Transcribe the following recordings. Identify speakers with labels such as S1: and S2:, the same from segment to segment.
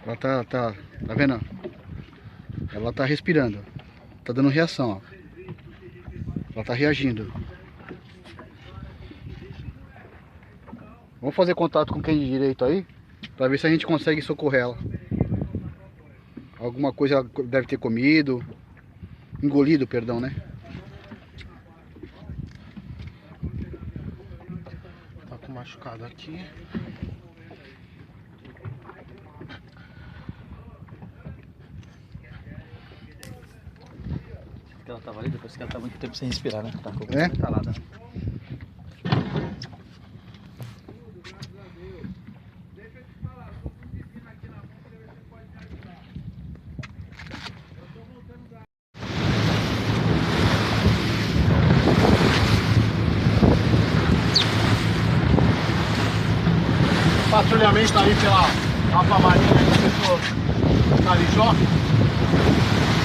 S1: Ela tá vendo? Ela tá respirando. Tá dando reação, ó. Ela tá reagindo. Vamos fazer contato com quem de direito aí, pra ver se a gente consegue socorrer ela. Alguma coisa ela deve ter comido. Engolido, perdão, né?
S2: Tá com machucado aqui.
S3: Ela tava ali, depois que ela tá muito tempo sem respirar, né? Tá com a
S1: É?
S3: entalada, né?
S2: Patrulhamento ali pela Alfa Marinha do setor Carijó,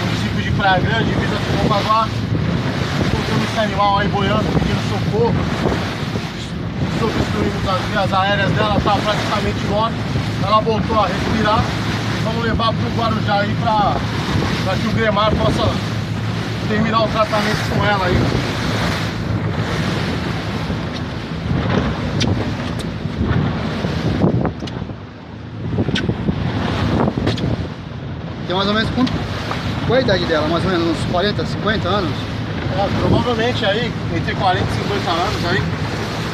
S2: município de Praia Grande, divisa com Mongaguá. Encontramos esse animal aí boiando, pedindo socorro. Substituímos as vias aéreas dela, tá praticamente morta. Ela voltou a respirar. Vamos levar para o Guarujá aí para que o Gremar possa terminar o tratamento com ela aí.
S1: Tem mais ou menos qual é a idade dela? Mais ou menos uns 40, 50 anos?
S2: É, provavelmente aí, entre 40 e 50 anos aí.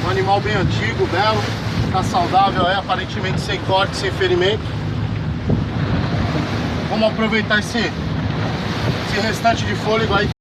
S2: Um animal bem antigo, belo, tá saudável aí, aparentemente sem corte, sem ferimento. Vamos aproveitar esse restante de fôlego aí.